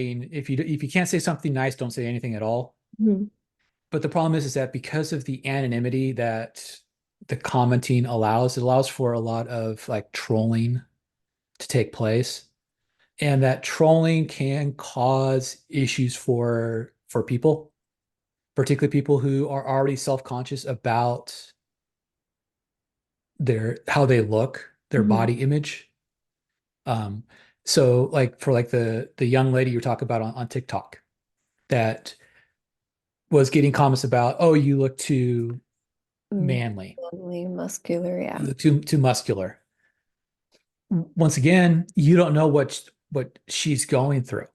if you can't say something nice, don't say anything at all. Mhm. But the problem is that because of the anonymity that the commenting allows, it allows for a lot of like trolling to take place. And that trolling can cause issues for people, particularly people who are already self-conscious about their how they look, their Mhm. body image. Um, so like for like the young lady you talk about on TikTok that was getting comments about, oh, you look too Mm. manly, Lovely, muscular, yeah. you look too muscular. Once again, you don't know what she's going through.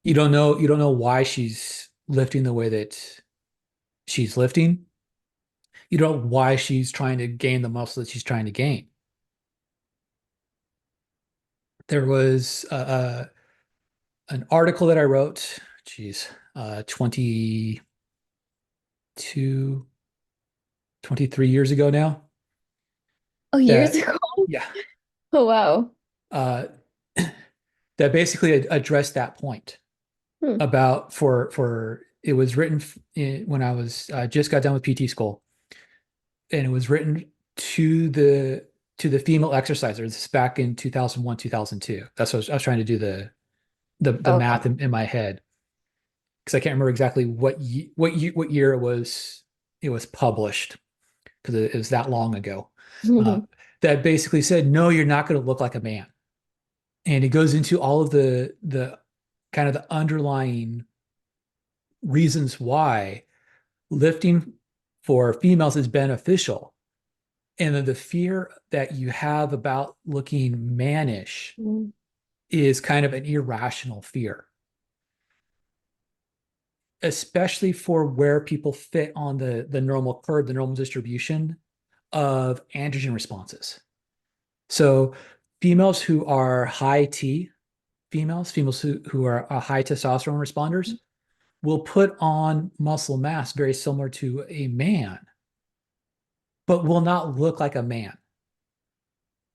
You don't know why she's lifting the way that she's lifting. You don't know why she's trying to gain the muscle that she's trying to gain. There was an article that I wrote, geez, 22, 23 years ago now, Oh, years that, ago? yeah, Oh, wow. uh, that basically addressed that point Hmm. about for it was written when I was just got done with PT school, and it was written to the female exercisers. This is back in 2001, 2002. That's what I was trying to do the Okay. math in my head because I can't remember exactly what year it was published because it was that long ago. Uh, that basically said, no, you're not going to look like a man, and it goes into all of the kind of the underlying reasons why lifting for females is beneficial. And then the fear that you have about looking mannish Mhm. is kind of an irrational fear, especially for where people fit on the normal curve, the normal distribution of androgen responses. So females who are high T, females who are high testosterone responders will put on muscle mass very similar to a man, but will not look like a man,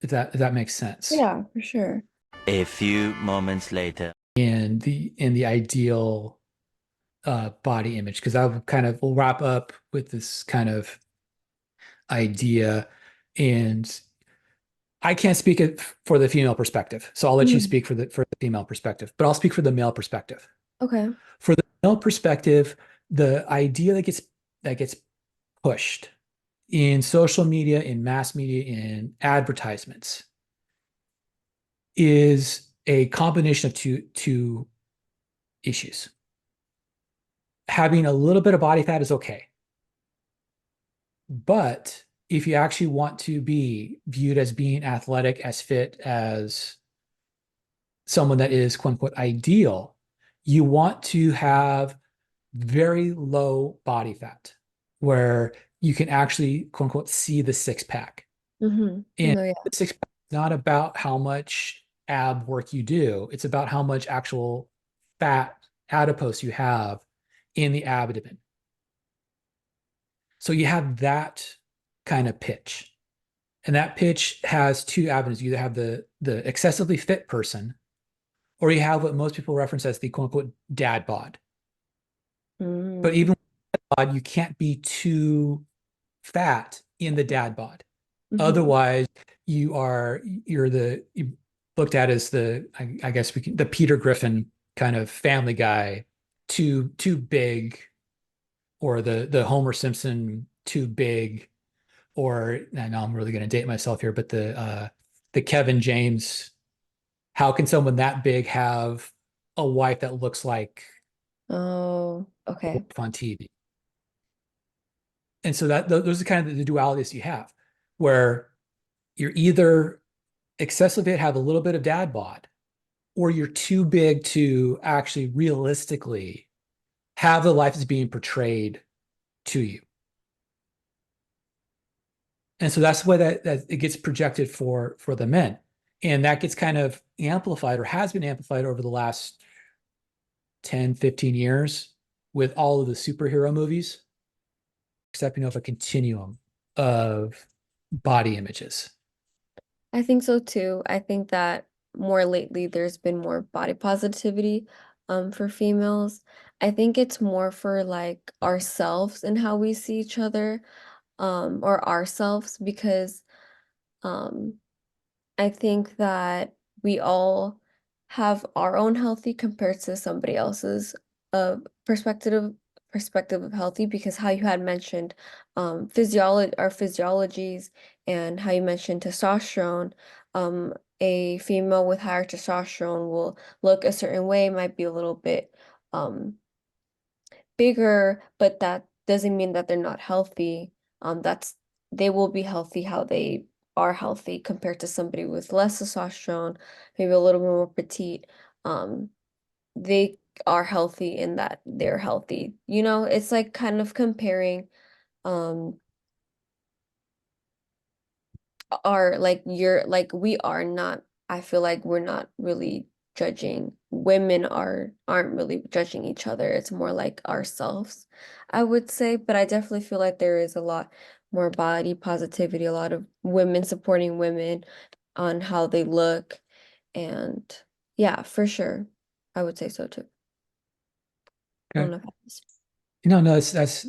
if that makes sense. Yeah, for sure. A few moments later. In the ideal body image, because we'll wrap up with this kind of idea, and I can't speak it for the female perspective, so I'll let you Mhm. speak for the female perspective, but I'll speak for the male perspective. Okay. For the male perspective, the idea that gets pushed in social media, in mass media, in advertisements is a combination of two issues. Having a little bit of body fat is okay, but if you actually want to be viewed as being athletic, as fit as someone that is quote unquote ideal, you want to have very low body fat where you can actually quote unquote see the six pack. And No, yeah. the six pack is not about how much ab work you do, it's about how much actual fat adipose you have in the abdomen. So you have that kind of pitch. And that pitch has two avenues. You either have the excessively fit person, or you have what most people reference as the quote unquote dad bod. But Mm. even with bod, you can't be too fat in the dad bod. Mhm. Otherwise, you're looked at as I guess the Peter Griffin kind of Family Guy, too big, or the Homer Simpson too big, or I know I'm really going to date myself here, but the Kevin James, how can someone that big have a wife that looks like Oh, okay. on TV? And so those are kind of the dualities you have, where you're either excessive fit, have a little bit of dad bod, or you're too big to actually realistically have the life that's being portrayed to you. And so that's the way that it gets projected for the men. And that gets kind of amplified or has been amplified over the last 10, 15 years with all of the superhero movies, stepping off a continuum of body images. I think so too. I think that more lately there's been more body positivity for females. I think it's more for like ourselves and how we see each other or ourselves because um I think that we all have our own healthy compared to somebody else's uh perspective of healthy because how you had mentioned physiologies and how you mentioned testosterone, a female with higher testosterone will look a certain way, might be a little bit bigger, but that doesn't mean that they're not healthy. That's they will be healthy how they are healthy compared to somebody with less testosterone, maybe a little bit more petite. They are healthy in that they're healthy. You know, it's like kind of comparing um are like you're like we are not I feel like we're not really judging women aren't really judging each other. It's more like ourselves, I would say. But I definitely feel like there is a lot more body positivity, a lot of women supporting women on how they look. And yeah, for sure. I would say so too. I don't Okay. know if No, no, that's